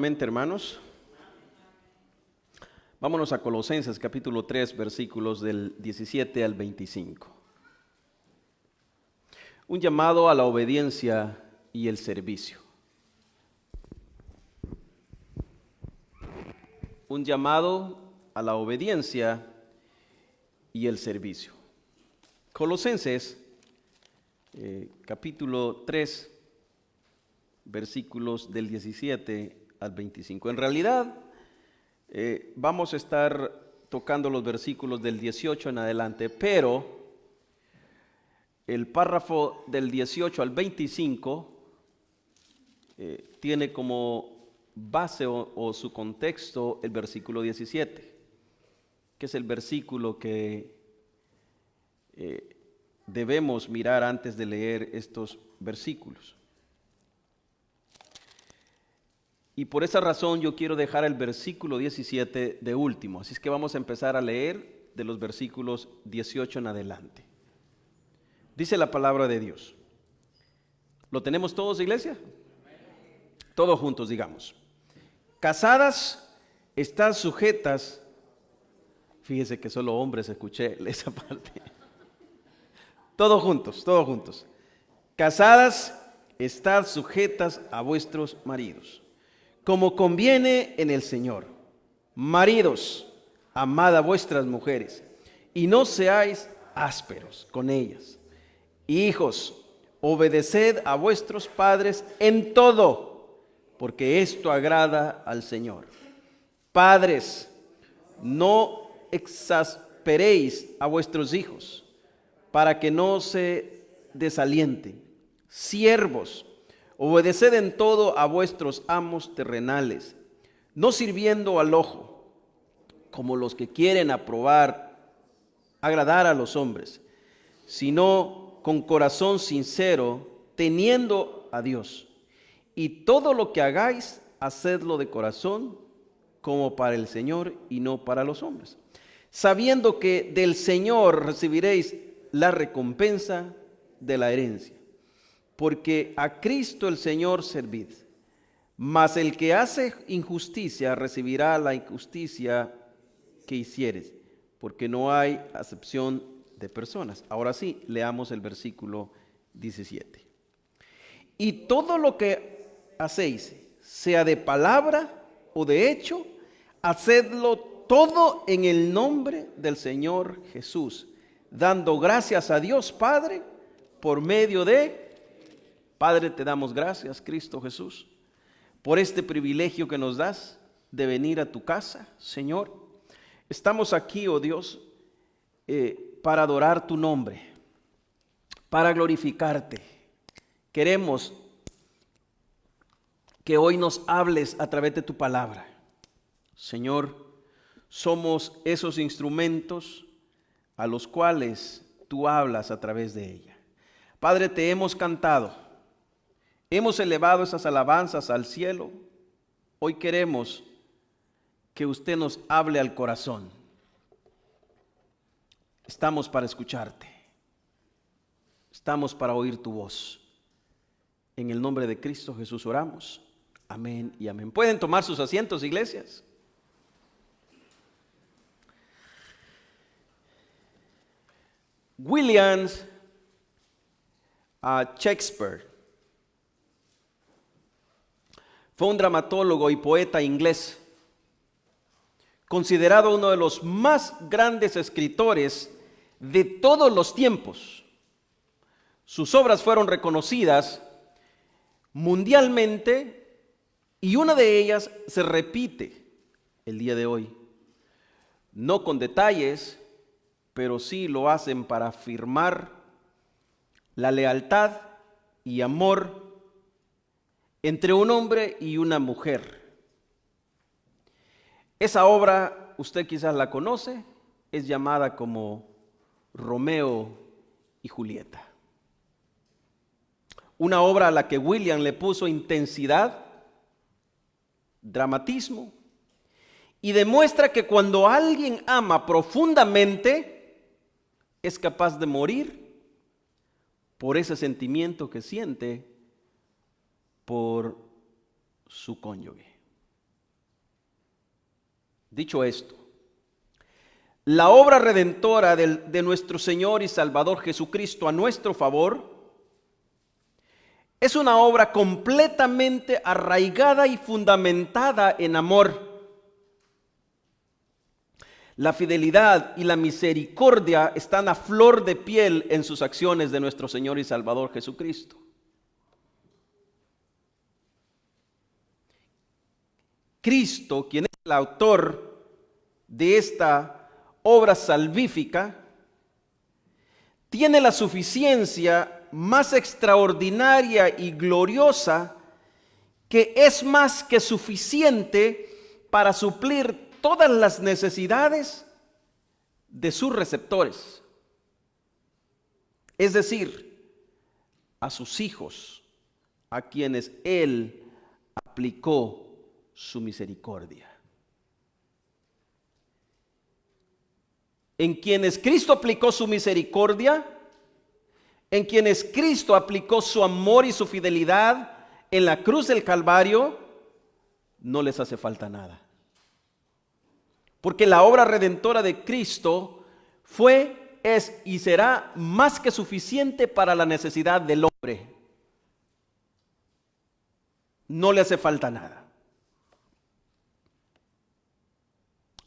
nuevamente, hermanos. Vámonos a Colosenses capítulo 3, versículos del 17 al 25. Un llamado a la obediencia y el servicio. Un llamado a la obediencia y el servicio. Colosenses capítulo 3, versículos del 17 al 25. En realidad, vamos a estar tocando los versículos del 18 en adelante, pero el párrafo del 18 al 25 tiene como base o su contexto el versículo 17, que es el versículo que debemos mirar antes de leer estos versículos. Y por esa razón yo quiero dejar el versículo 17 de último. Así es que vamos a empezar a leer de los versículos 18 en adelante. Dice la palabra de Dios. ¿Lo tenemos todos, iglesia? Todos juntos, digamos. Casadas, estad sujetas. Fíjese que solo hombres escuché esa parte. Todos juntos, todos juntos. Casadas, estad sujetas a vuestros maridos, como conviene en el Señor. Maridos, amad a vuestras mujeres, y no seáis ásperos con ellas. Hijos, obedeced a vuestros padres en todo, porque esto agrada al Señor. Padres, no exasperéis a vuestros hijos, para que no se desalienten. Siervos, obedeced en todo a vuestros amos terrenales, no sirviendo al ojo, como los que quieren agradar a los hombres, sino con corazón sincero, teniendo a Dios. Y todo lo que hagáis, hacedlo de corazón, como para el Señor y no para los hombres, sabiendo que del Señor recibiréis la recompensa de la herencia. Porque a Cristo el Señor servid, mas el que hace injusticia recibirá la injusticia que hicieres, porque no hay acepción de personas. Ahora sí, leamos el versículo 17. Y todo lo que hacéis, sea de palabra o de hecho, hacedlo todo en el nombre del Señor Jesús, dando gracias a Dios Padre por medio de... Padre, te damos gracias, Cristo Jesús, por este privilegio que nos das de venir a tu casa, Señor. Estamos aquí, oh Dios, para adorar tu nombre, para glorificarte. Queremos que hoy nos hables a través de tu palabra. Señor, somos esos instrumentos a los cuales tú hablas a través de ella. Padre, te hemos cantado, hemos elevado esas alabanzas al cielo. Hoy queremos que usted nos hable al corazón. Estamos para escucharte. Estamos para oír tu voz. En el nombre de Cristo Jesús oramos. Amén y amén. ¿Pueden tomar sus asientos, iglesias? William Shakespeare fue un dramatólogo y poeta inglés, considerado uno de los más grandes escritores de todos los tiempos. Sus obras fueron reconocidas mundialmente y una de ellas se repite el día de hoy. No con detalles, pero sí lo hacen para afirmar la lealtad y amor entre un hombre y una mujer. Esa obra, usted quizás la conoce, es llamada como Romeo y Julieta. Una obra a la que William le puso intensidad, dramatismo, y demuestra que cuando alguien ama profundamente, es capaz de morir por ese sentimiento que siente por su cónyuge. Dicho esto, la obra redentora de nuestro Señor y Salvador Jesucristo a nuestro favor es una obra completamente arraigada y fundamentada en amor. La fidelidad y la misericordia están a flor de piel en sus acciones de nuestro Señor y Salvador Jesucristo. Cristo, quien es el autor de esta obra salvífica, tiene la suficiencia más extraordinaria y gloriosa, que es más que suficiente para suplir todas las necesidades de sus receptores, es decir, a sus hijos, a quienes Él aplicó su misericordia. En quienes Cristo aplicó su misericordia, en quienes Cristo aplicó su amor y su fidelidad en la cruz del Calvario, no les hace falta nada. Porque la obra redentora de Cristo fue, es y será más que suficiente para la necesidad del hombre. No le hace falta nada.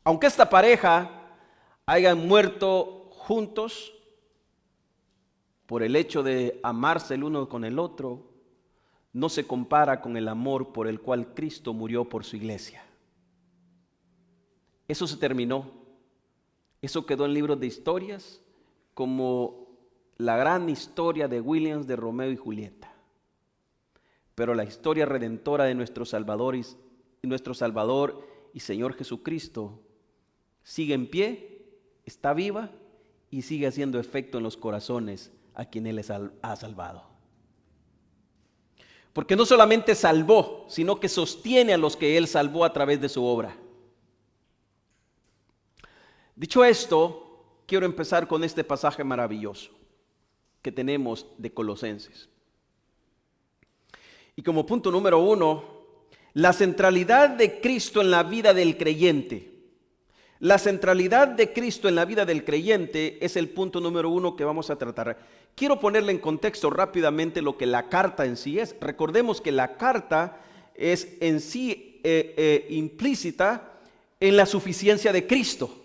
Aunque esta pareja hayan muerto juntos por el hecho de amarse el uno con el otro, no se compara con el amor por el cual Cristo murió por su iglesia. Eso se terminó. Eso quedó en libros de historias como la gran historia de Williams de Romeo y Julieta. Pero la historia redentora de nuestro Salvador y Señor Jesucristo sigue en pie, está viva y sigue haciendo efecto en los corazones a quien Él ha salvado. Porque no solamente salvó, sino que sostiene a los que Él salvó a través de su obra. Dicho esto, quiero empezar con este pasaje maravilloso que tenemos de Colosenses. Y como punto número 1, la centralidad de Cristo en la vida del creyente. La centralidad de Cristo en la vida del creyente es el punto número 1 que vamos a tratar. Quiero ponerle en contexto rápidamente lo que la carta en sí es. Recordemos que la carta es en sí implícita en la suficiencia de Cristo,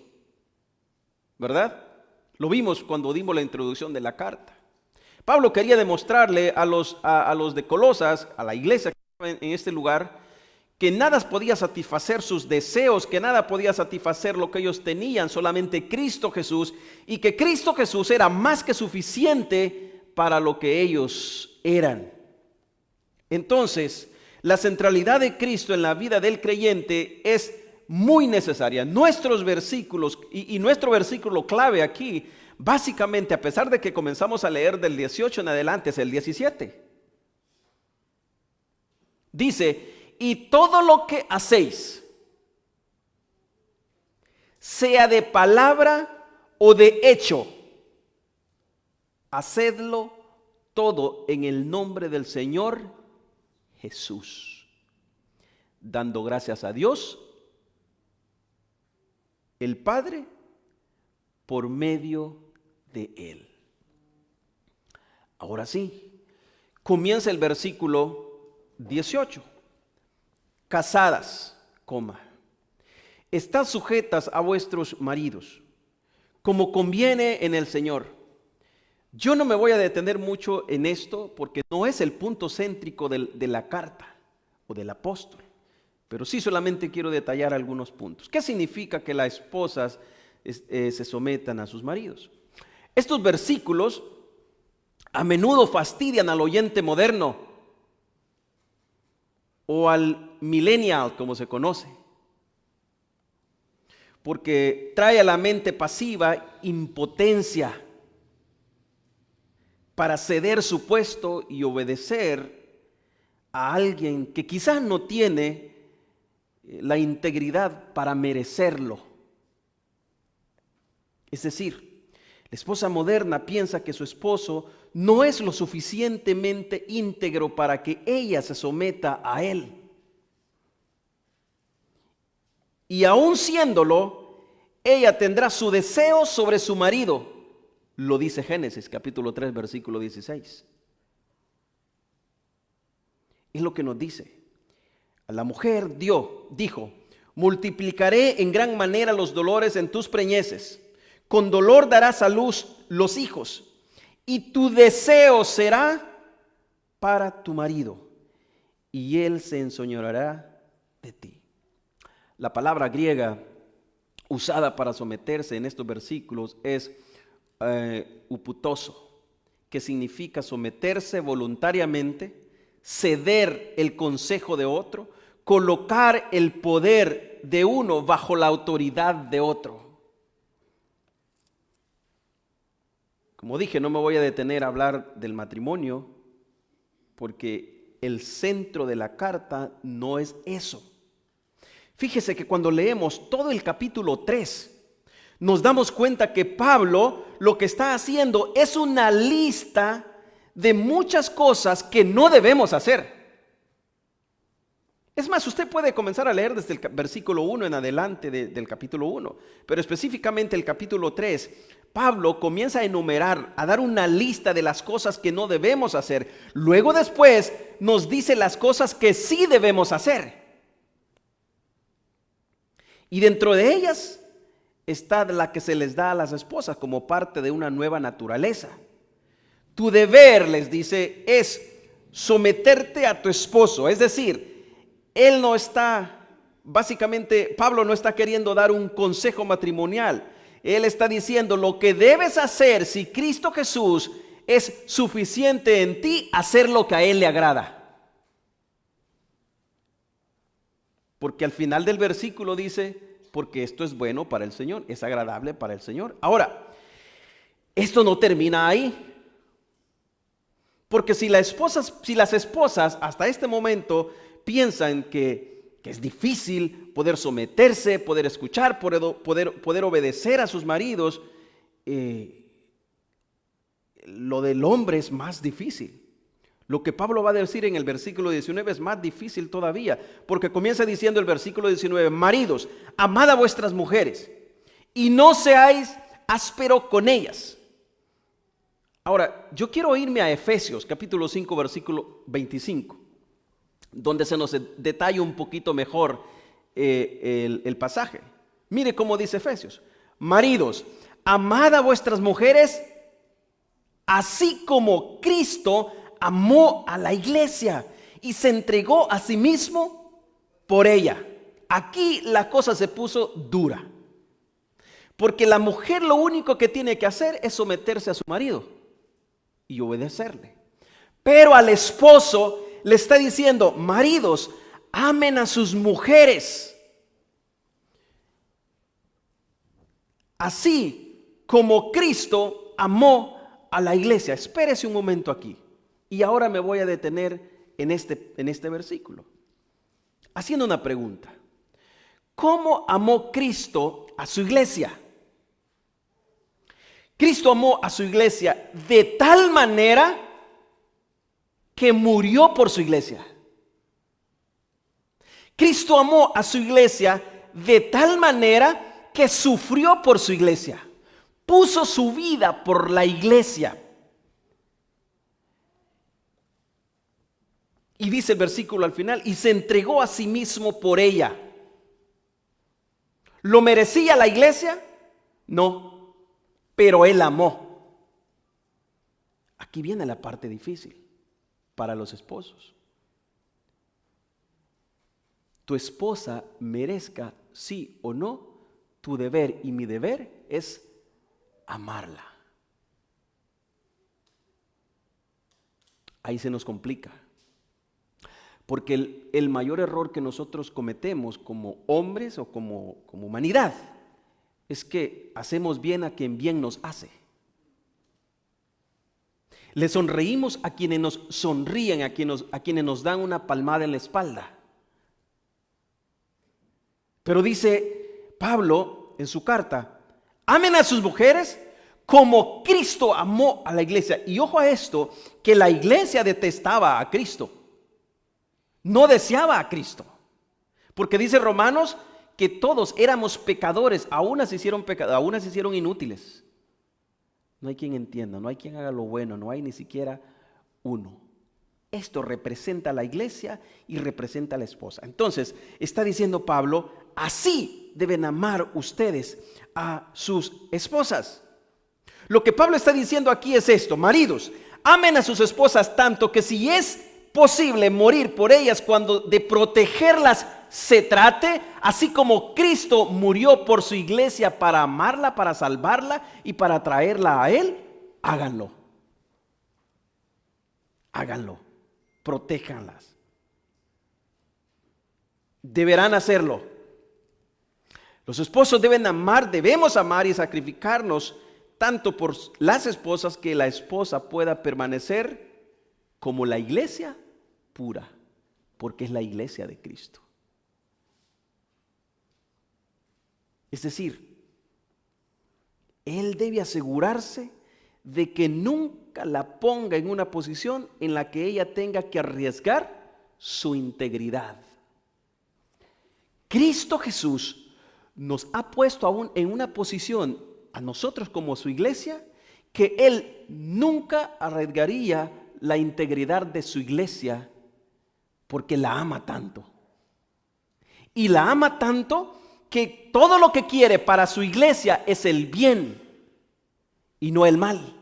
¿verdad? Lo vimos cuando dimos la introducción de la carta. Pablo quería demostrarle a los de Colosas, a la iglesia que estaba en este lugar, que nada podía satisfacer sus deseos, que nada podía satisfacer lo que ellos tenían, solamente Cristo Jesús, y que Cristo Jesús era más que suficiente para lo que ellos eran. Entonces, la centralidad de Cristo en la vida del creyente es muy necesaria. Nuestros versículos y nuestro versículo clave aquí, básicamente, a pesar de que comenzamos a leer del 18 en adelante, es el 17. Dice: y todo lo que hacéis, sea de palabra o de hecho, hacedlo todo en el nombre del Señor Jesús, dando gracias a Dios, el Padre, por medio de Él. Ahora sí, comienza el versículo 18. Casadas, estad sujetas a vuestros maridos, como conviene en el Señor. Yo no me voy a detener mucho en esto, porque no es el punto céntrico de la carta o del apóstol, pero sí solamente quiero detallar algunos puntos. ¿Qué significa que las esposas se sometan a sus maridos? Estos versículos a menudo fastidian al oyente moderno, o al millennial, como se conoce, porque trae a la mente pasiva impotencia para ceder su puesto y obedecer a alguien que quizás no tiene la integridad para merecerlo. Es decir, la esposa moderna piensa que su esposo no es lo suficientemente íntegro para que ella se someta a él. y aun siéndolo, ella tendrá su deseo sobre su marido. Lo dice Génesis capítulo 3 versículo 16. Es lo que nos dice. A la mujer dijo, multiplicaré en gran manera los dolores en tus preñeces. Con dolor darás a luz los hijos, y tu deseo será para tu marido, y él se enseñoreará de ti. La palabra griega usada para someterse en estos versículos es uputoso, que significa someterse voluntariamente, ceder el consejo de otro, colocar el poder de uno bajo la autoridad de otro. Como dije, no me voy a detener a hablar del matrimonio, porque el centro de la carta no es eso. Fíjese que cuando leemos todo el capítulo 3, nos damos cuenta que Pablo lo que está haciendo es una lista de muchas cosas que no debemos hacer. Es más, usted puede comenzar a leer desde el versículo 1 en adelante del capítulo 1, pero específicamente el capítulo 3, Pablo comienza a enumerar, a dar una lista de las cosas que no debemos hacer. Luego después nos dice las cosas que sí debemos hacer. Y dentro de ellas está la que se les da a las esposas como parte de una nueva naturaleza. Tu deber, les dice, es someterte a tu esposo. Es decir, él no está, básicamente, Pablo no está queriendo dar un consejo matrimonial. Él está diciendo lo que debes hacer si Cristo Jesús es suficiente en ti, hacer lo que a Él le agrada. Porque al final del versículo dice, porque esto es bueno para el Señor, es agradable para el Señor. Ahora, esto no termina ahí. Porque si las esposas hasta este momento piensan que es difícil poder someterse, poder escuchar, poder obedecer a sus maridos, lo del hombre es más difícil. Lo que Pablo va a decir en el versículo 19 es más difícil todavía, porque comienza diciendo el versículo 19, maridos, amad a vuestras mujeres y no seáis áspero con ellas. Ahora, yo quiero irme a Efesios capítulo 5 versículo 25, donde se nos detalla un poquito mejor el pasaje. Mire cómo dice Efesios: maridos, amad a vuestras mujeres, así como Cristo amó a la iglesia y se entregó a sí mismo por ella. Aquí la cosa se puso dura, porque la mujer lo único que tiene que hacer es someterse a su marido y obedecerle. Pero al esposo le está diciendo: maridos, amen a sus mujeres, así como Cristo amó a la iglesia. Espérese un momento aquí. Y ahora me voy a detener en este versículo, haciendo una pregunta. ¿Cómo amó Cristo a su iglesia? Cristo amó a su iglesia de tal manera que murió por su iglesia. Cristo amó a su iglesia de tal manera que sufrió por su iglesia. Puso su vida por la iglesia. Y dice el versículo al final, y se entregó a sí mismo por ella. ¿Lo merecía la iglesia? No, pero él amó. Aquí viene la parte difícil para los esposos. Tu esposa merezca sí o no, tu deber y mi deber es amarla. Ahí se nos complica. Porque el mayor error que nosotros cometemos como hombres o como humanidad es que hacemos bien a quien bien nos hace. Le sonreímos a quienes nos sonríen, a quienes nos dan una palmada en la espalda. Pero dice Pablo en su carta: amen a sus mujeres como Cristo amó a la iglesia. Y ojo a esto, que la iglesia detestaba a Cristo. No deseaba a Cristo, porque dice Romanos que todos éramos pecadores, a unas se hicieron inútiles. No hay quien entienda, no hay quien haga lo bueno, no hay ni siquiera uno. Esto representa a la iglesia y representa a la esposa. Entonces, está diciendo Pablo, así deben amar ustedes a sus esposas. Lo que Pablo está diciendo aquí es esto: maridos, amen a sus esposas tanto que si es posible morir por ellas cuando de protegerlas se trate, así como Cristo murió por su iglesia para amarla, para salvarla y para traerla a Él, háganlo. Háganlo, protéjanlas. Deberán hacerlo. Los esposos debemos amar y sacrificarnos tanto por las esposas que la esposa pueda permanecer como la iglesia pura, porque es la iglesia de Cristo. Es decir, él debe asegurarse de que nunca la ponga en una posición en la que ella tenga que arriesgar su integridad. Cristo Jesús nos ha puesto aún en una posición a nosotros como su iglesia que Él nunca arriesgaría la integridad de su iglesia porque la ama tanto. Y la ama tanto que todo lo que quiere para su iglesia es el bien y no el mal.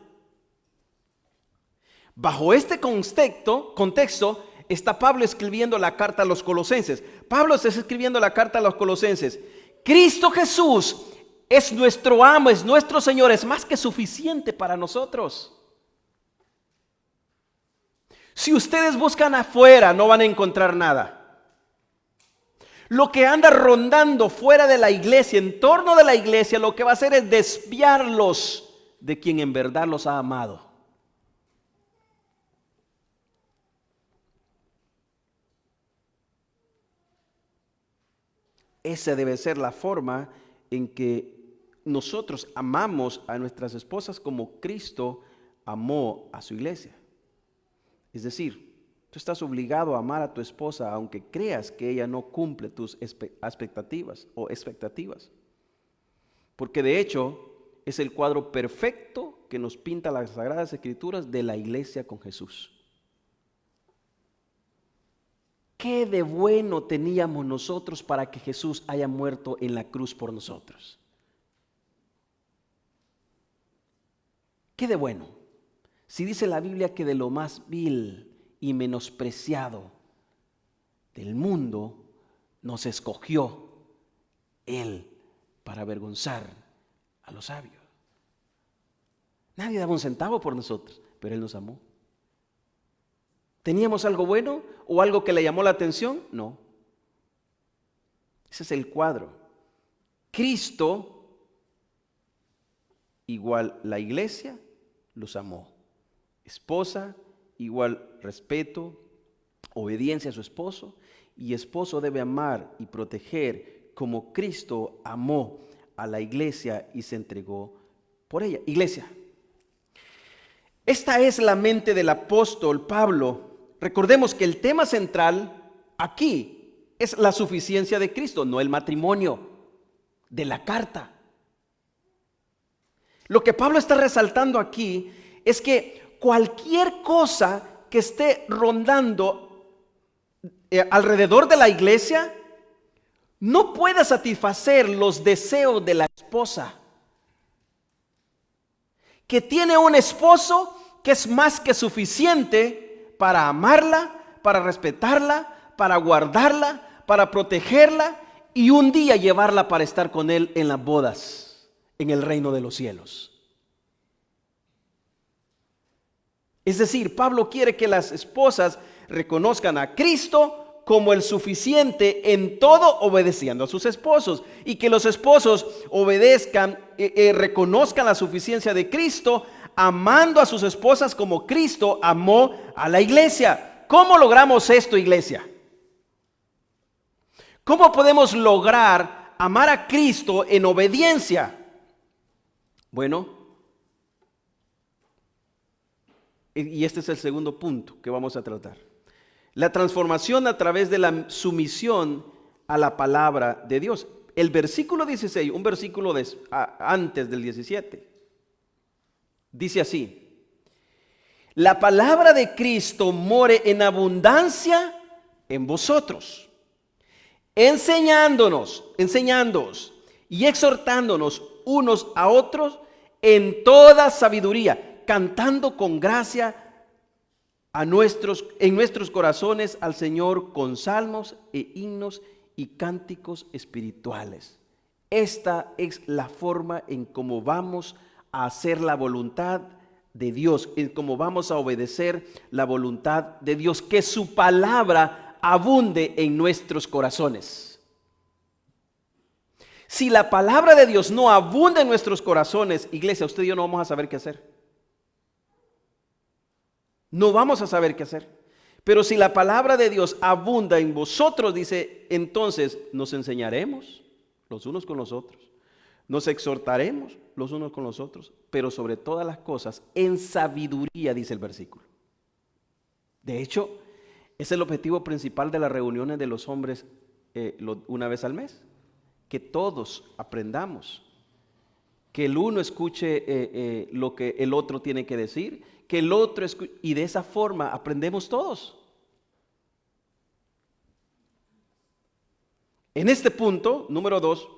Bajo este contexto está Pablo escribiendo la carta a los Colosenses. Pablo está escribiendo la carta a los Colosenses. Cristo Jesús es nuestro amo, es nuestro Señor, es más que suficiente para nosotros. Si ustedes buscan afuera, no van a encontrar nada. Lo que anda rondando fuera de la iglesia, en torno de la iglesia, lo que va a hacer es desviarlos de quien en verdad los ha amado. Esa debe ser la forma en que nosotros amamos a nuestras esposas como Cristo amó a su iglesia. Es decir, tú estás obligado a amar a tu esposa aunque creas que ella no cumple tus expectativas. Porque de hecho es el cuadro perfecto que nos pinta las Sagradas Escrituras de la iglesia con Jesús. ¿Qué de bueno teníamos nosotros para que Jesús haya muerto en la cruz por nosotros? ¿Qué de bueno? Si dice la Biblia que de lo más vil y menospreciado del mundo nos escogió Él para avergonzar a los sabios. Nadie daba un centavo por nosotros, pero Él nos amó. ¿Teníamos algo bueno o algo que le llamó la atención? No. Ese es el cuadro. Cristo, igual la iglesia, los amó. Esposa, igual respeto, obediencia a su esposo. Y esposo debe amar y proteger como Cristo amó a la iglesia y se entregó por ella. Iglesia. Esta es la mente del apóstol Pablo. Recordemos que el tema central aquí es la suficiencia de Cristo, no el matrimonio de la carta. Lo que Pablo está resaltando aquí es que cualquier cosa que esté rondando alrededor de la iglesia no puede satisfacer los deseos de la esposa, que tiene un esposo que es más que suficiente para amarla, para respetarla, para guardarla, para protegerla y un día llevarla para estar con Él en las bodas, en el reino de los cielos. Es decir, Pablo quiere que las esposas reconozcan a Cristo como el suficiente en todo, obedeciendo a sus esposos, y que los esposos obedezcan, reconozcan la suficiencia de Cristo, amando a sus esposas como Cristo amó a la iglesia. ¿Cómo logramos esto, iglesia? ¿Cómo podemos lograr amar a Cristo en obediencia? Bueno, y este es el segundo punto que vamos a tratar. La transformación a través de la sumisión a la palabra de Dios. el versículo 16, un versículo antes del 17, dice así: la palabra de Cristo more en abundancia en vosotros, enseñándonos y exhortándonos unos a otros en toda sabiduría, cantando con gracia en nuestros corazones al Señor con salmos e himnos y cánticos espirituales. Esta es la forma en cómo vamos a hacer la voluntad de Dios, en cómo vamos a obedecer la voluntad de Dios, que su palabra abunde en nuestros corazones. Si la palabra de Dios no abunda en nuestros corazones, iglesia, usted y yo no vamos a saber qué hacer. No vamos a saber qué hacer. Pero si la palabra de Dios abunda en vosotros, dice, entonces nos enseñaremos los unos con los otros, nos exhortaremos los unos con los otros, pero sobre todas las cosas en sabiduría, dice el versículo. De hecho, es el objetivo principal de las reuniones de los hombres una vez al mes, que todos aprendamos, que el uno escuche lo que el otro tiene que decir, que el otro escuche, y de esa forma aprendemos todos. En este punto, número 2,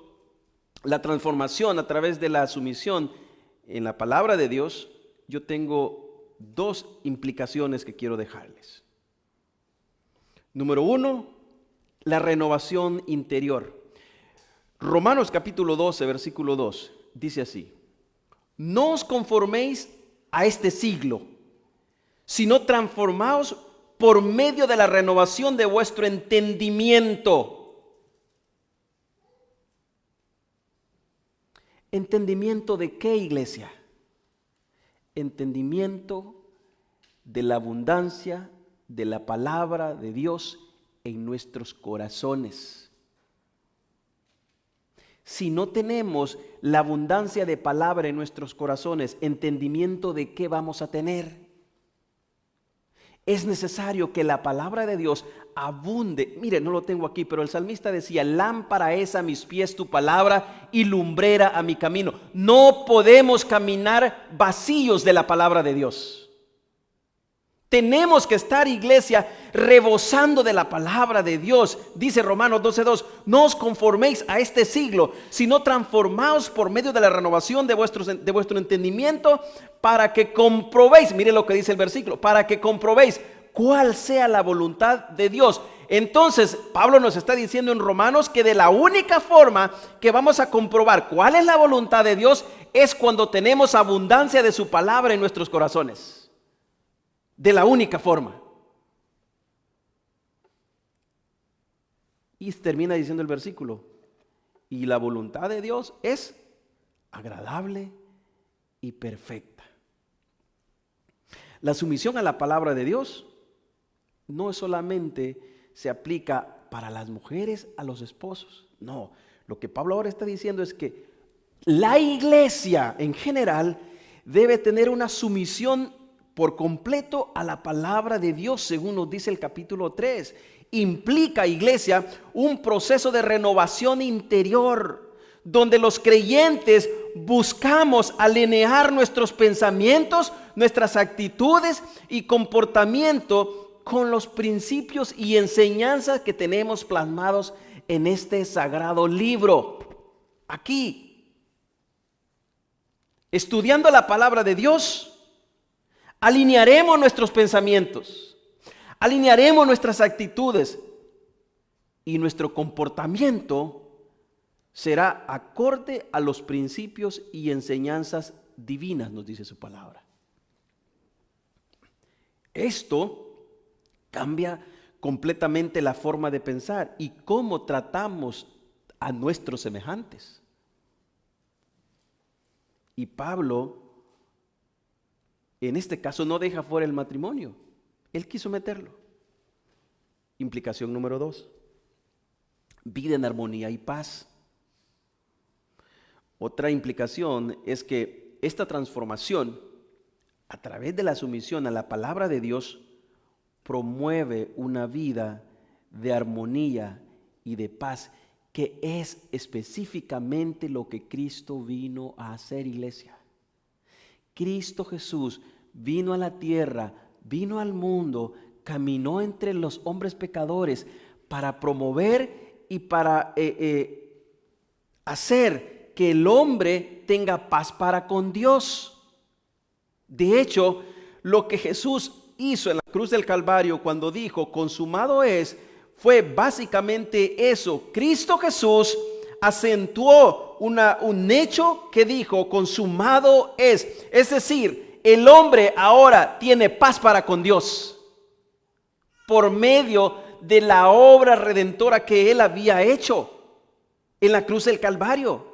la transformación a través de la sumisión en la palabra de Dios, yo tengo 2 implicaciones que quiero dejarles. Número 1, la renovación interior. Romanos capítulo 12, versículo 2, dice así: no os conforméis a este siglo, sino transformaos por medio de la renovación de vuestro entendimiento. ¿Entendimiento de qué, iglesia? Entendimiento de la abundancia de la palabra de Dios en nuestros corazones. Si no tenemos la abundancia de palabra en nuestros corazones, ¿entendimiento de qué vamos a tener? Es necesario que la palabra de Dios abunde. Mire, no lo tengo aquí, pero el salmista decía: lámpara es a mis pies tu palabra y lumbrera a mi camino. No podemos caminar vacíos de la palabra de Dios. Tenemos que estar, iglesia, rebosando de la palabra de Dios. Dice Romanos 12:2: no os conforméis a este siglo, sino transformaos por medio de la renovación de vuestro entendimiento, para que comprobéis, mire lo que dice el versículo, para que comprobéis cuál sea la voluntad de Dios. Entonces, Pablo nos está diciendo en Romanos que de la única forma que vamos a comprobar cuál es la voluntad de Dios es cuando tenemos abundancia de su palabra en nuestros corazones. De la única forma. Y termina diciendo el versículo: y la voluntad de Dios es agradable y perfecta. La sumisión a la palabra de Dios no solamente se aplica para las mujeres, a los esposos. No, lo que Pablo ahora está diciendo es que la iglesia en general debe tener una sumisión por completo a la palabra de Dios, según nos dice el capítulo 3. Implica, iglesia, un proceso de renovación interior, donde los creyentes buscamos alinear nuestros pensamientos, nuestras actitudes y comportamiento con los principios y enseñanzas que tenemos plasmados en este sagrado libro. Aquí, estudiando la palabra de Dios, alinearemos nuestros pensamientos, alinearemos nuestras actitudes y nuestro comportamiento será acorde a los principios y enseñanzas divinas, nos dice su palabra. Esto cambia completamente la forma de pensar y cómo tratamos a nuestros semejantes. Y Pablo, en este caso, no deja fuera el matrimonio. Él quiso meterlo. Implicación número 2: vida en armonía y paz. Otra implicación es que esta transformación, a través de la sumisión a la palabra de Dios, promueve una vida de armonía y de paz. que es específicamente lo que Cristo vino a hacer, iglesia. Cristo Jesús vino a la tierra, vino al mundo, caminó entre los hombres pecadores para promover y para hacer que el hombre tenga paz para con Dios. De hecho, lo que Jesús hizo en la cruz del Calvario cuando dijo consumado es, fue básicamente eso. Cristo Jesús acentuó un hecho que dijo consumado es. Es decir, el hombre ahora tiene paz para con Dios por medio de la obra redentora que él había hecho en la cruz del Calvario.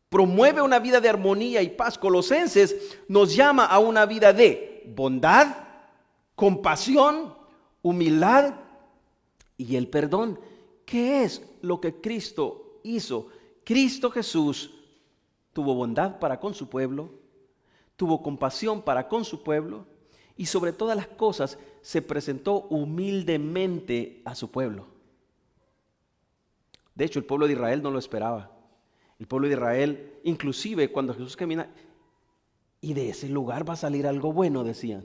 Promueve una vida de armonía y paz. Colosenses nos llama a una vida de bondad, compasión, humildad y el perdón. ¿Qué es lo que Cristo hizo? Cristo Jesús tuvo bondad para con su pueblo, tuvo compasión para con su pueblo y sobre todas las cosas se presentó humildemente a su pueblo. De hecho, el pueblo de Israel no lo esperaba. El pueblo de Israel, inclusive cuando Jesús camina, y de ese lugar va a salir algo bueno, decían.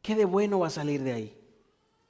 ¿Qué de bueno va a salir de ahí?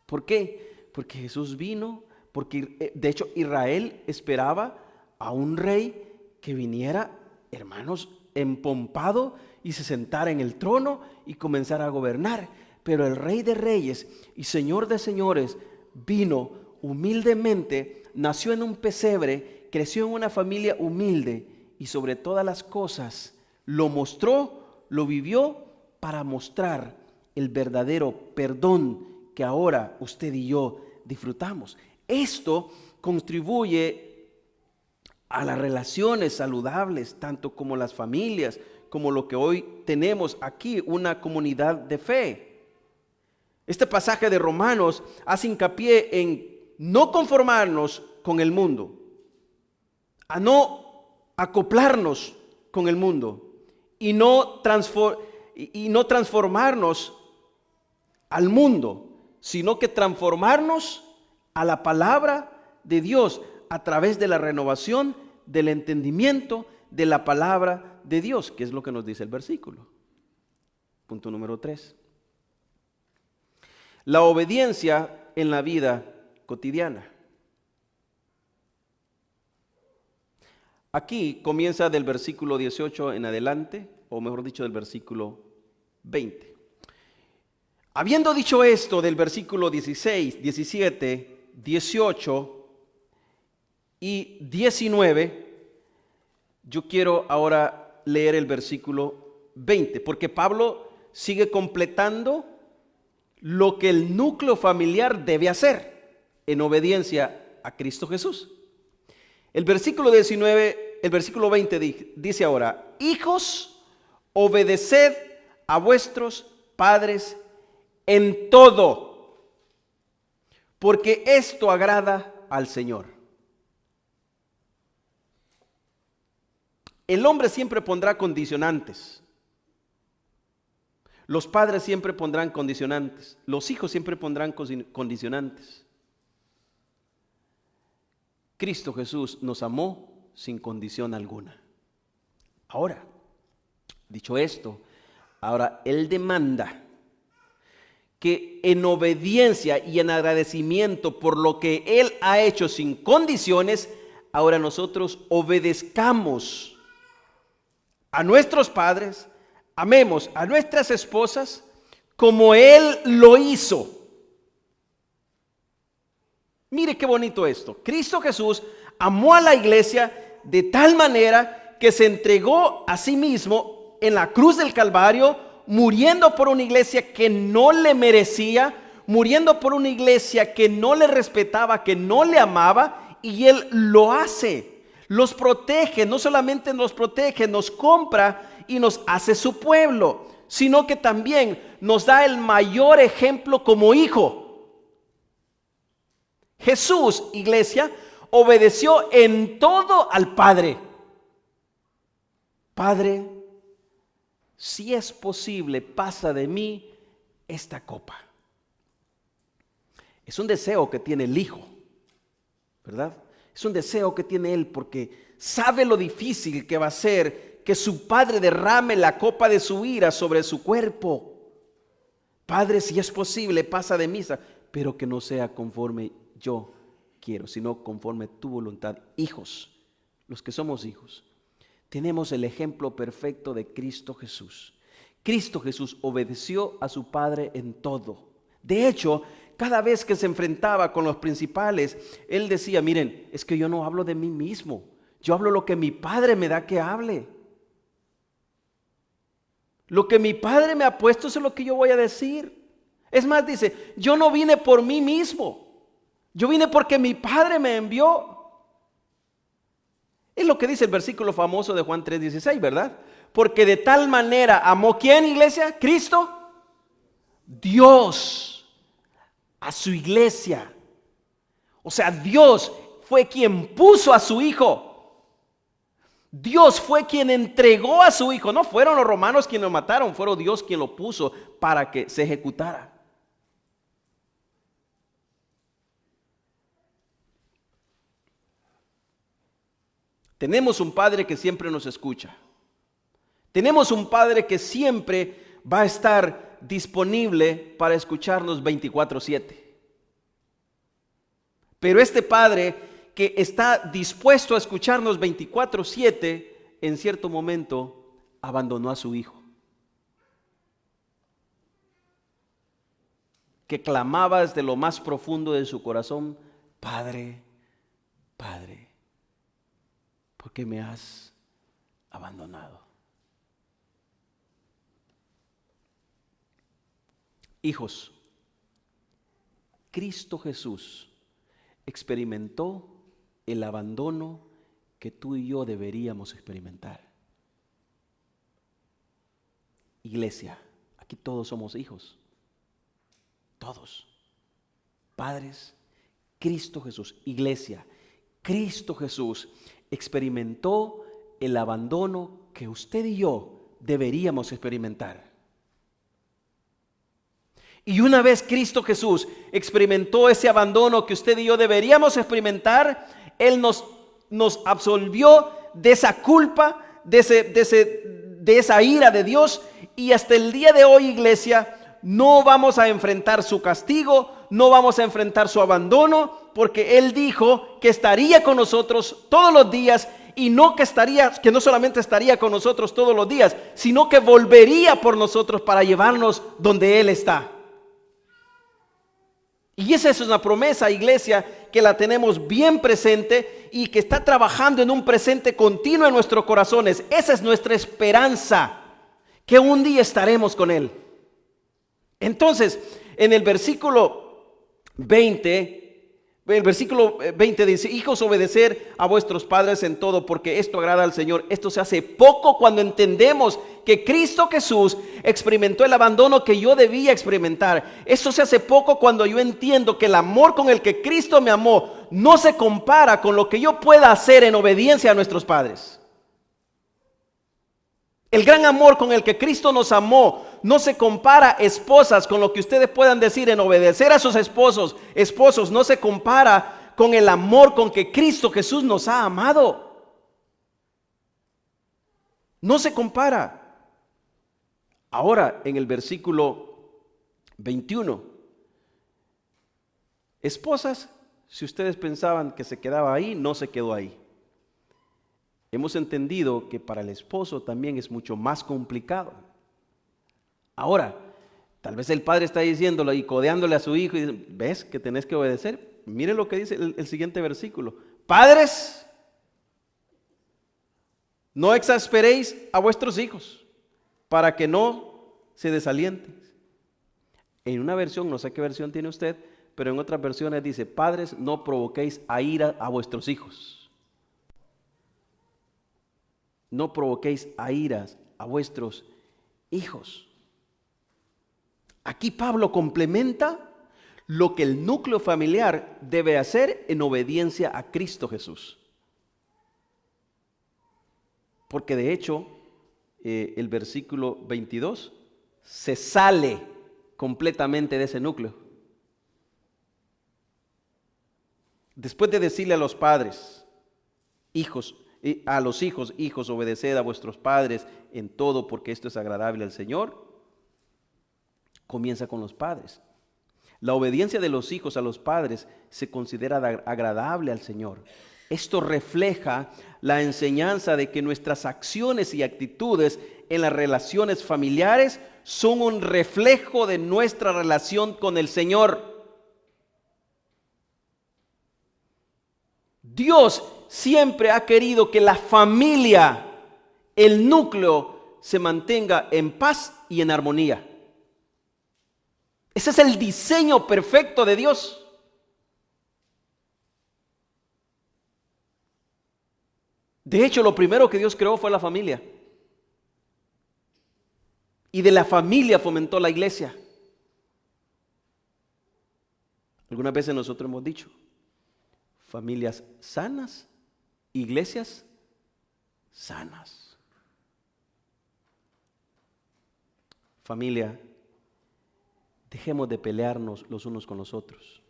¿Por qué? Porque Jesús vino, porque de hecho Israel esperaba a un rey que viniera, hermanos, empompado y se sentara en el trono y comenzara a gobernar. Pero el Rey de Reyes y Señor de Señores vino humildemente, nació en un pesebre, creció en una familia humilde y sobre todas las cosas lo mostró, lo vivió para mostrar el verdadero perdón que ahora usted y yo disfrutamos. Esto contribuye a las relaciones saludables, tanto como las familias, como lo que hoy tenemos aquí, una comunidad de fe. Este pasaje de Romanos hace hincapié en no conformarnos con el mundo, a no acoplarnos con el mundo y no transformarnos al mundo, sino que transformarnos a la palabra de Dios a través de la renovación del entendimiento de la palabra de Dios, que es lo que nos dice el versículo. Punto número 3. La obediencia en la vida cotidiana. Aquí comienza del versículo 18 en adelante, o mejor dicho, del versículo 20. Habiendo dicho esto del versículo 16, 17, 18 y 19, yo quiero ahora leer el versículo 20, porque Pablo sigue completando lo que el núcleo familiar debe hacer en obediencia a Cristo Jesús. El versículo 19, el versículo 20 dice ahora: hijos, obedeced a vuestros padres en todo, porque esto agrada al Señor. El hombre siempre pondrá condicionantes. Los padres siempre pondrán condicionantes. Los hijos siempre pondrán condicionantes. Cristo Jesús nos amó sin condición alguna. Ahora, dicho esto, ahora Él demanda que en obediencia y en agradecimiento por lo que Él ha hecho sin condiciones, ahora nosotros obedezcamos a nuestros padres, amemos a nuestras esposas como Él lo hizo. Mire qué bonito esto. Cristo Jesús amó a la iglesia de tal manera que se entregó a sí mismo en la cruz del Calvario, muriendo por una iglesia que no le merecía, muriendo por una iglesia que no le respetaba, que no le amaba, y Él lo hace. Los protege, no solamente nos protege, nos compra y nos hace su pueblo, sino que también nos da el mayor ejemplo como hijo. Jesús, iglesia, obedeció en todo al Padre. Padre, si es posible, pasa de mí esta copa. Es un deseo que tiene el hijo, ¿verdad? Es un deseo que tiene él porque sabe lo difícil que va a ser que su padre derrame la copa de su ira sobre su cuerpo. Padre, si es posible, pasa de mí, pero que no sea conforme yo quiero, sino conforme tu voluntad. Hijos, los que somos hijos, tenemos el ejemplo perfecto de Cristo Jesús. Cristo Jesús obedeció a su Padre en todo. De hecho, cada vez que se enfrentaba con los principales, él decía, miren, es que yo no hablo de mí mismo, yo hablo lo que mi Padre me da que hable. Lo que mi Padre me ha puesto, eso es lo que yo voy a decir. Es más, dice, yo no vine por mí mismo, yo vine porque mi Padre me envió. Es lo que dice el versículo famoso de Juan 3:16, ¿verdad? Porque de tal manera amó, ¿quién, iglesia? Cristo, Dios, a su iglesia. O sea, Dios fue quien puso a su Hijo. Dios fue quien entregó a su Hijo. No fueron los romanos quienes lo mataron, fueron Dios quien lo puso para que se ejecutara. Tenemos un Padre que siempre nos escucha. Tenemos un Padre que siempre va a estar disponible para escucharnos 24/7. Pero este Padre que está dispuesto a escucharnos 24/7, en cierto momento abandonó a su Hijo, que clamaba desde lo más profundo de su corazón, Padre, Padre, ¿por qué me has abandonado? Hijos, Cristo Jesús experimentó el abandono que tú y yo deberíamos experimentar. Iglesia, aquí todos somos hijos, todos, padres. Cristo Jesús, iglesia, Cristo Jesús experimentó el abandono que usted y yo deberíamos experimentar. Y una vez Cristo Jesús experimentó ese abandono que usted y yo deberíamos experimentar, Él nos absolvió de esa culpa, de esa ira de Dios. Y hasta el día de hoy, iglesia, no vamos a enfrentar su castigo, no vamos a enfrentar su abandono, porque Él dijo que estaría con nosotros todos los días. Y no que no solamente estaría con nosotros todos los días, sino que volvería por nosotros para llevarnos donde Él está. Y esa es una promesa, iglesia, que la tenemos bien presente y que está trabajando en un presente continuo en nuestros corazones. Esa es nuestra esperanza, que un día estaremos con Él. Entonces, en el versículo 20 dice, hijos, obedecer a vuestros padres en todo, porque esto agrada al Señor. Esto se hace poco cuando entendemos que Cristo Jesús experimentó el abandono que yo debía experimentar. Esto se hace poco cuando yo entiendo que el amor con el que Cristo me amó no se compara con lo que yo pueda hacer en obediencia a nuestros padres. El gran amor con el que Cristo nos amó no se compara, esposas, con lo que ustedes puedan decir en obedecer a sus esposos. Esposos, no se compara con el amor con que Cristo Jesús nos ha amado. No se compara. Ahora, en el versículo 21, esposas, si ustedes pensaban que se quedaba ahí, no se quedó ahí. Hemos entendido que para el esposo también es mucho más complicado. Ahora, tal vez el padre está diciéndolo y codeándole a su hijo y dice, ¿ves que tenés que obedecer? Miren lo que dice el siguiente versículo. Padres, no exasperéis a vuestros hijos para que no se desalienten. En una versión, no sé qué versión tiene usted, pero en otras versiones dice, padres, no provoquéis a ira a vuestros hijos. No provoquéis a iras a vuestros hijos. Aquí Pablo complementa lo que el núcleo familiar debe hacer en obediencia a Cristo Jesús. Porque de hecho, el versículo 22 se sale completamente de ese núcleo. Después de decirle a los padres, hijos, a los hijos, hijos, obedeced a vuestros padres en todo, porque esto es agradable al Señor, comienza con los padres. La obediencia de los hijos a los padres se considera agradable al Señor. Esto refleja la enseñanza de que nuestras acciones y actitudes en las relaciones familiares son un reflejo de nuestra relación con el Señor. Dios siempre ha querido que la familia, el núcleo, se mantenga en paz y en armonía. Ese es el diseño perfecto de Dios. De hecho, lo primero que Dios creó fue la familia. Y de la familia fomentó la iglesia. Algunas veces nosotros hemos dicho, familias sanas, iglesias sanas. Familia, dejemos de pelearnos los unos con los otros.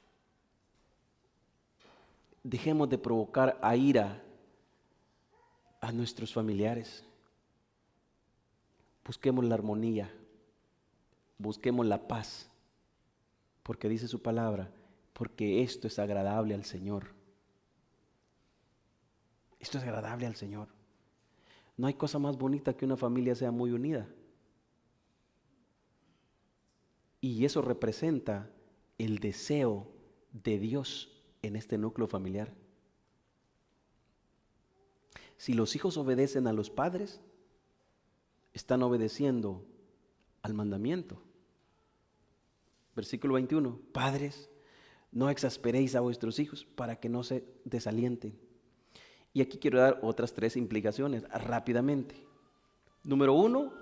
Dejemos de provocar a ira a nuestros familiares. Busquemos la armonía, busquemos la paz, porque dice su palabra, porque esto es agradable al Señor. Esto es agradable al Señor. No hay cosa más bonita que una familia sea muy unida. Y eso representa el deseo de Dios en este núcleo familiar. Si los hijos obedecen a los padres, están obedeciendo al mandamiento. Versículo 21. Padres, no exasperéis a vuestros hijos para que no se desalienten. Y aquí quiero dar otras 3 implicaciones rápidamente. Número 1,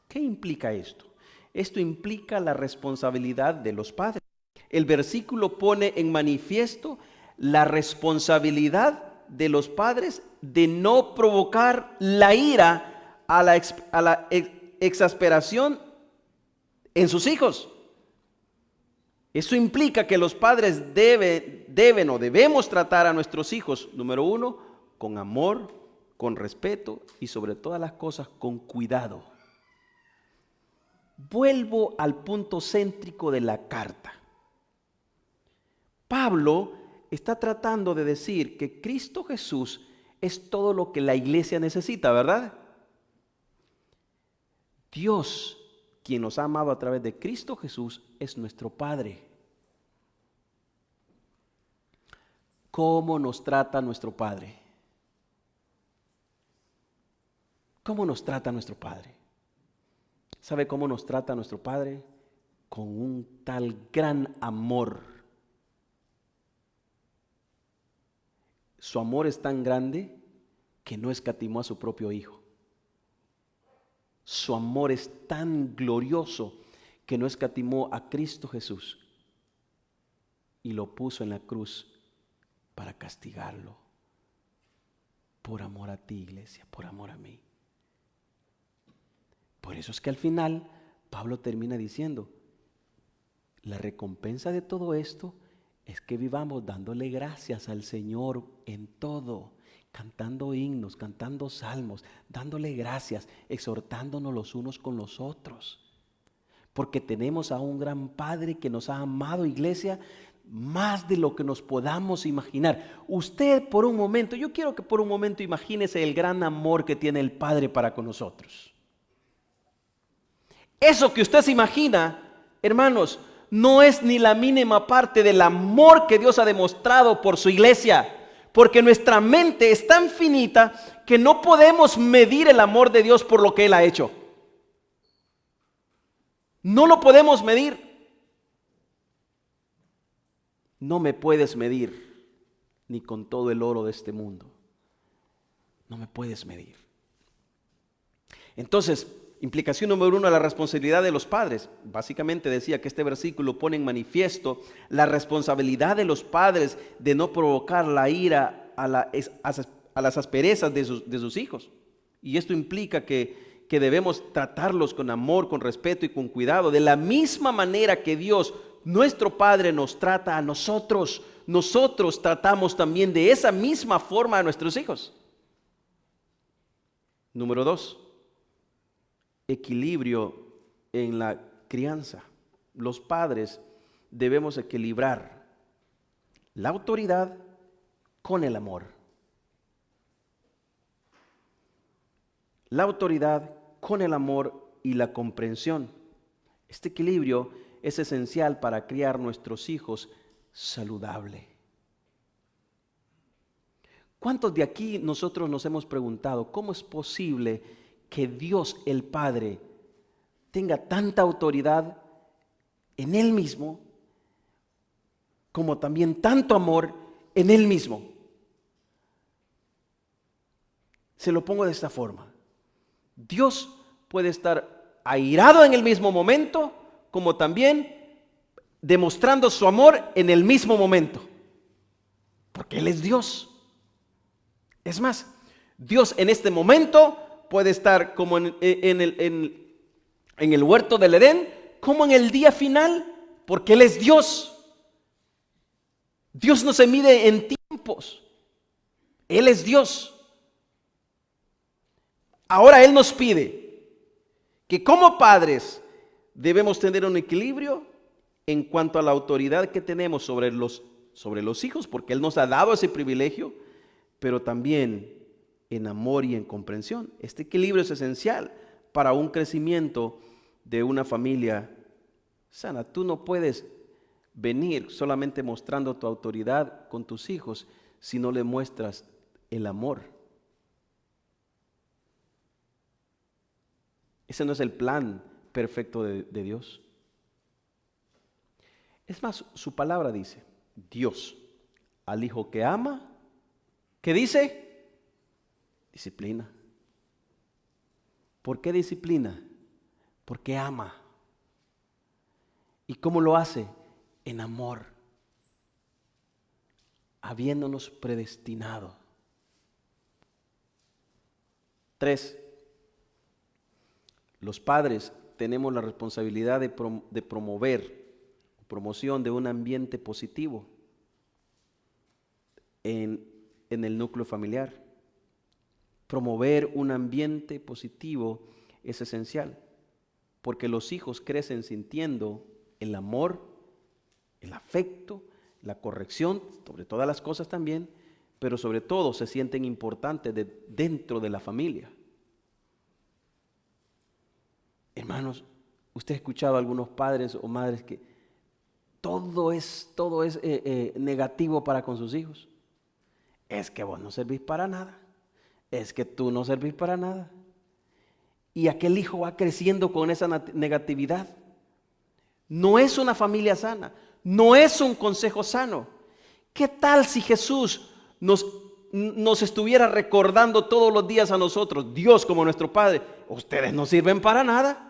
¿qué implica esto? Esto implica la responsabilidad de los padres. El versículo pone en manifiesto la responsabilidad de los padres de no provocar la ira a la exasperación en sus hijos. Eso implica que los padres debemos tratar a nuestros hijos, número 1, con amor, con respeto y sobre todas las cosas con cuidado. Vuelvo al punto céntrico de la carta. Pablo está tratando de decir que Cristo Jesús es todo lo que la iglesia necesita, ¿verdad? Dios, quien nos ha amado a través de Cristo Jesús, es nuestro Padre. ¿Cómo nos trata nuestro Padre? ¿Cómo nos trata nuestro Padre? ¿Sabe cómo nos trata nuestro Padre? Con un tal gran amor. Su amor es tan grande que no escatimó a su propio Hijo. Su amor es tan glorioso que no escatimó a Cristo Jesús y lo puso en la cruz para castigarlo. Por amor a ti, iglesia, por amor a mí. Por eso es que al final Pablo termina diciendo, la recompensa de todo esto es que vivamos dándole gracias al Señor en todo, cantando himnos, cantando salmos, dándole gracias, exhortándonos los unos con los otros. Porque tenemos a un gran Padre que nos ha amado, iglesia, más de lo que nos podamos imaginar. Usted por un momento, yo quiero que por un momento imagínese el gran amor que tiene el Padre para con nosotros. Eso que usted se imagina, hermanos, no es ni la mínima parte del amor que Dios ha demostrado por su iglesia. Porque nuestra mente es tan finita que no podemos medir el amor de Dios por lo que Él ha hecho. No lo podemos medir. No me puedes medir ni con todo el oro de este mundo. No me puedes medir. Entonces, implicación número 1, la responsabilidad de los padres. Básicamente decía que este versículo pone en manifiesto la responsabilidad de los padres de no provocar la ira a las asperezas de sus hijos. Y esto implica que debemos tratarlos con amor, con respeto y con cuidado. De la misma manera que Dios nuestro Padre nos trata a nosotros, nosotros tratamos también de esa misma forma a nuestros hijos. Número 2, equilibrio en la crianza. Los padres debemos equilibrar la autoridad con el amor. La autoridad con el amor y la comprensión. Este equilibrio es esencial para criar nuestros hijos saludable. ¿Cuántos de aquí nosotros nos hemos preguntado cómo es posible que Dios el Padre tenga tanta autoridad en Él mismo, como también tanto amor en Él mismo? Se lo pongo de esta forma. Dios puede estar airado en el mismo momento, como también demostrando su amor en el mismo momento, porque Él es Dios. Es más, Dios en este momento puede estar como en el huerto del Edén, como en el día final, porque Él es Dios. Dios no se mide en tiempos, Él es Dios. Ahora Él nos pide que como padres debemos tener un equilibrio en cuanto a la autoridad que tenemos sobre los hijos, porque Él nos ha dado ese privilegio, pero también en amor y en comprensión. Este equilibrio es esencial para un crecimiento de una familia sana. Tú no puedes venir solamente mostrando tu autoridad con tus hijos si no le muestras el amor. Ese no es el plan perfecto de Dios. Es más, su palabra dice, Dios al hijo que ama, ¿qué dice? Disciplina. ¿Por qué disciplina? Porque ama. ¿Y cómo lo hace? En amor, habiéndonos predestinado. 3. Los padres tenemos la responsabilidad de promoción de un ambiente positivo en el núcleo familiar. Promover un ambiente positivo es esencial, porque los hijos crecen sintiendo el amor, el afecto, la corrección, sobre todas las cosas también, pero sobre todo se sienten importantes dentro de la familia. Hermanos, usted ha escuchado a algunos padres o madres que todo es negativo para con sus hijos. Es que vos no servís para nada. Es que tú no servís para nada. Y aquel hijo va creciendo con esa negatividad. No es una familia sana. No es un consejo sano. ¿Qué tal si Jesús nos estuviera recordando todos los días a nosotros, Dios como nuestro Padre, ustedes no sirven para nada?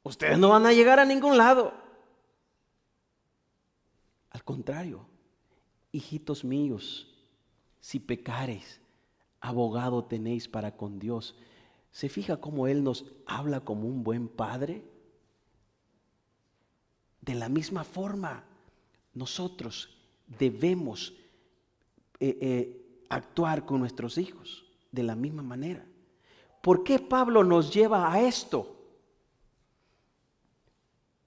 Ustedes no van a llegar a ningún lado. Al contrario, hijitos míos, si pecareis, abogado tenéis para con Dios. ¿Se fija cómo Él nos habla como un buen padre? De la misma forma, nosotros debemos actuar con nuestros hijos de la misma manera. ¿Por qué Pablo nos lleva a esto?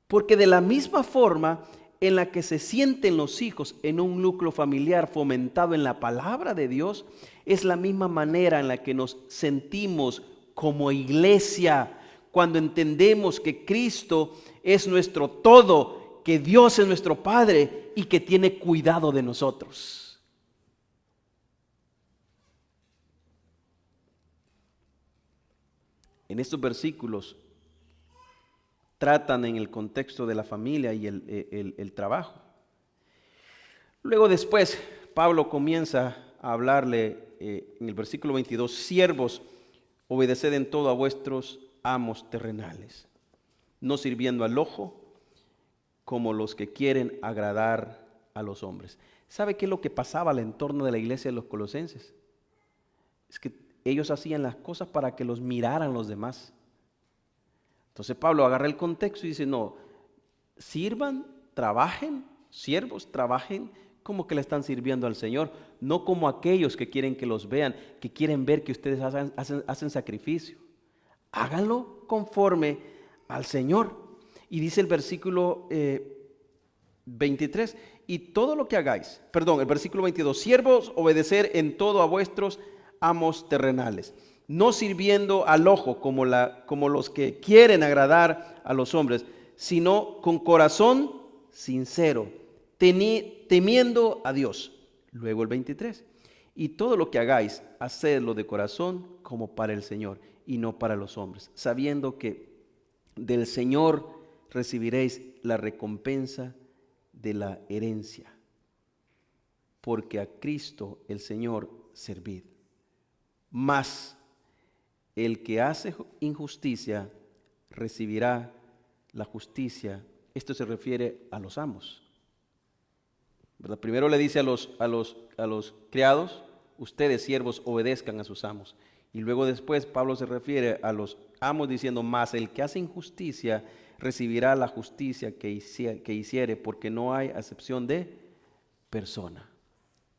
Porque de la misma forma en la que se sienten los hijos en un núcleo familiar fomentado en la palabra de Dios, es la misma manera en la que nos sentimos como iglesia cuando entendemos que Cristo es nuestro todo, que Dios es nuestro Padre y que tiene cuidado de nosotros. En estos versículos tratan en el contexto de la familia y el trabajo. Luego después Pablo comienza a hablarle en el versículo 22, siervos, obedeced en todo a vuestros amos terrenales, no sirviendo al ojo como los que quieren agradar a los hombres. ¿Sabe qué es lo que pasaba al entorno de la iglesia de los colosenses? Es que ellos hacían las cosas para que los miraran los demás. Entonces Pablo agarra el contexto y dice, no, sirvan, trabajen, siervos, trabajen como que le están sirviendo al Señor, no como aquellos que quieren que los vean, que quieren ver que ustedes hacen sacrificio. Háganlo conforme al Señor. Y dice el versículo 23, y todo lo que hagáis, perdón, el versículo 22, siervos, obedecer en todo a vuestros amos terrenales, no sirviendo al ojo como los que quieren agradar a los hombres, sino con corazón sincero, temiendo a Dios. Luego el 23, y todo lo que hagáis, hacedlo de corazón como para el Señor y no para los hombres, sabiendo que del Señor recibiréis la recompensa de la herencia, porque a Cristo el Señor servid. Mas el que hace injusticia recibirá la justicia. Esto se refiere a los amos, ¿verdad? Primero le dice a los criados, ustedes siervos obedezcan a sus amos. Y luego después Pablo se refiere a los amos diciendo, mas el que hace injusticia recibirá la justicia que hiciere, porque no hay acepción de persona.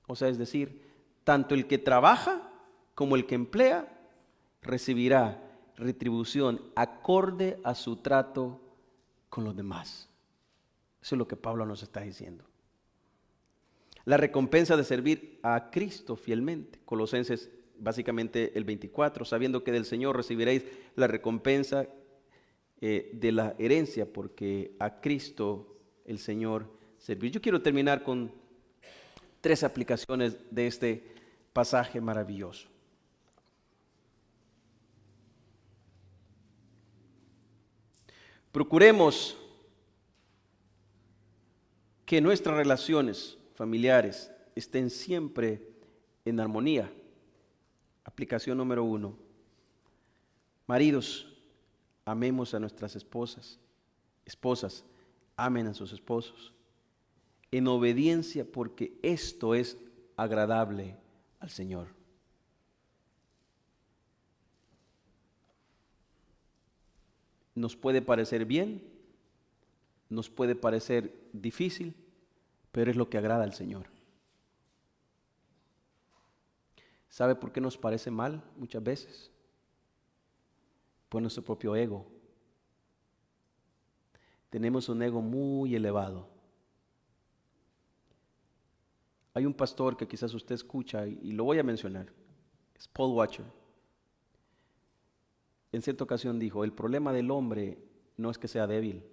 O sea, es decir, tanto el que trabaja como el que emplea recibirá retribución acorde a su trato con los demás. Eso es lo que Pablo nos está diciendo. La recompensa de servir a Cristo fielmente. Colosenses básicamente el 24, sabiendo que del Señor recibiréis la recompensa de la herencia, porque a Cristo el Señor servir. Yo quiero terminar con 3 aplicaciones de este pasaje maravilloso. Procuremos que nuestras relaciones familiares estén siempre en armonía. Aplicación número 1. Maridos, amemos a nuestras esposas. Esposas, amen a sus esposos. En obediencia, porque esto es agradable al Señor. Nos puede parecer bien, nos puede parecer difícil, pero es lo que agrada al Señor. ¿Sabe por qué nos parece mal muchas veces? Por nuestro propio ego. Tenemos un ego muy elevado. Hay un pastor que quizás usted escucha y lo voy a mencionar. Es Paul Washer. En cierta ocasión dijo, el problema del hombre no es que sea débil.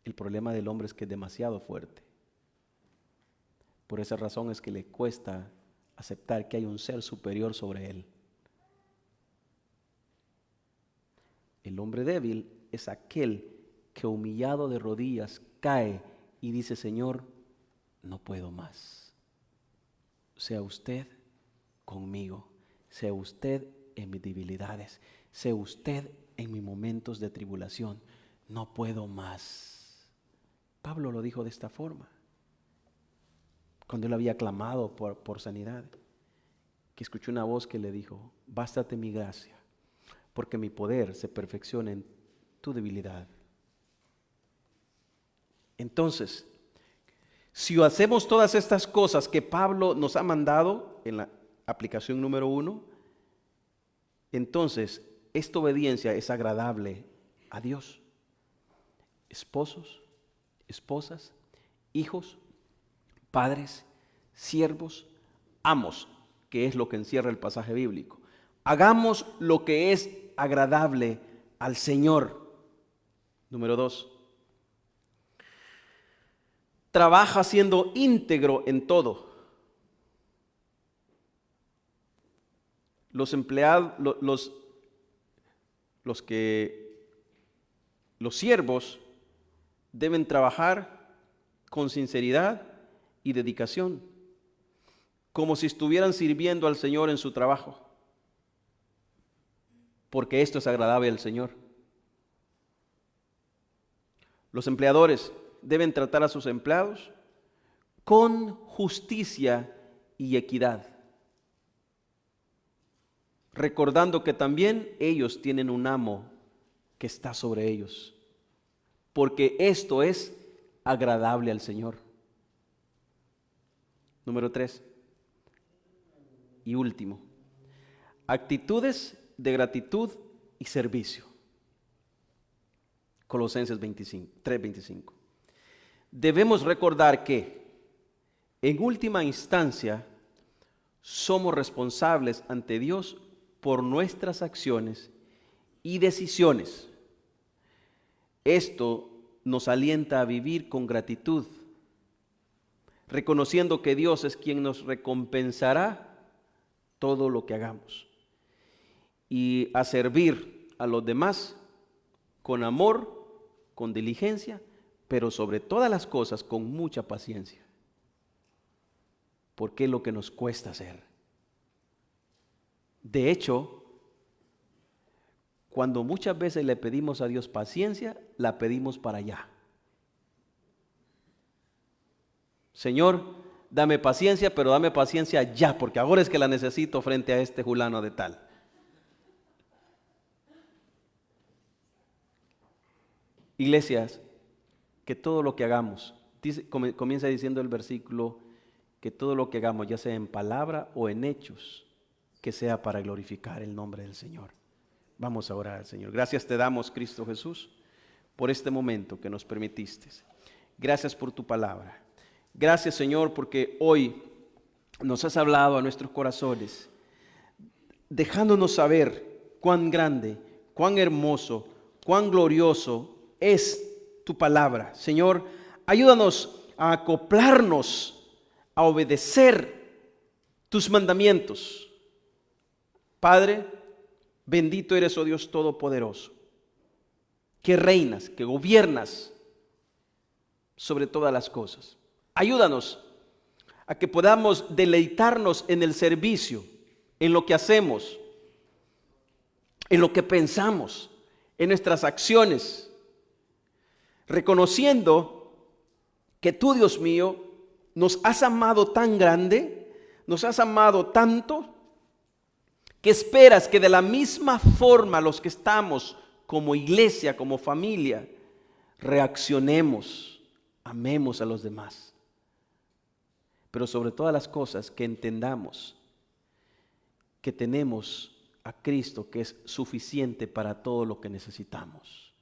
El problema del hombre es que es demasiado fuerte. Por esa razón es que le cuesta aceptar que hay un ser superior sobre él. El hombre débil es aquel que humillado de rodillas cae y dice, Señor, no puedo más. Sea usted conmigo, sea usted en mis debilidades, sea usted en mis momentos de tribulación, no puedo más. Pablo lo dijo de esta forma, cuando él había clamado por sanidad, que escuchó una voz que le dijo, bástate mi gracia, porque mi poder se perfecciona en tu debilidad. Entonces, si hacemos todas estas cosas que Pablo nos ha mandado en la aplicación número 1, entonces esta obediencia es agradable a Dios. Esposos, esposas, hijos, padres, siervos, amos, que es lo que encierra el pasaje bíblico. Hagamos lo que es agradable al Señor. Número 2. Trabaja siendo íntegro en todo. Los empleados, los siervos deben trabajar con sinceridad y dedicación, como si estuvieran sirviendo al Señor en su trabajo, porque esto es agradable al Señor. Los empleadores deben tratar a sus empleados con justicia y equidad, recordando que también ellos tienen un amo que está sobre ellos, porque esto es agradable al Señor. Número 3 y último, actitudes de gratitud y servicio. Colosenses 3:25. Debemos recordar que en última instancia somos responsables ante Dios por nuestras acciones y decisiones. Esto nos alienta a vivir con gratitud, reconociendo que Dios es quien nos recompensará todo lo que hagamos, y a servir a los demás con amor, con diligencia, pero sobre todas las cosas con mucha paciencia, porque es lo que nos cuesta hacer. De hecho, cuando muchas veces le pedimos a Dios paciencia, la pedimos para allá. Señor, dame paciencia, pero dame paciencia ya, porque ahora es que la necesito frente a este fulano de tal. Iglesias, que todo lo que hagamos, comienza diciendo el versículo, que todo lo que hagamos, ya sea en palabra o en hechos, que sea para glorificar el nombre del Señor. Vamos a orar al Señor. Gracias te damos, Cristo Jesús, por este momento que nos permitiste. Gracias por tu palabra. Gracias, Señor, porque hoy nos has hablado a nuestros corazones, dejándonos saber cuán grande, cuán hermoso, cuán glorioso es tu palabra. Señor, ayúdanos a acoplarnos, a obedecer tus mandamientos. Padre, bendito eres, oh Dios Todopoderoso, que reinas, que gobiernas sobre todas las cosas. Ayúdanos a que podamos deleitarnos en el servicio, en lo que hacemos, en lo que pensamos, en nuestras acciones, reconociendo que tú, Dios mío, nos has amado tan grande, nos has amado tanto, que esperas que de la misma forma los que estamos como iglesia, como familia, reaccionemos, amemos a los demás. Pero sobre todas las cosas, que entendamos que tenemos a Cristo, que es suficiente para todo lo que necesitamos.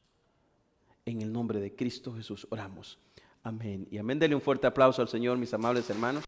En el nombre de Cristo Jesús oramos. Amén y amén. Denle un fuerte aplauso al Señor, mis amables hermanos.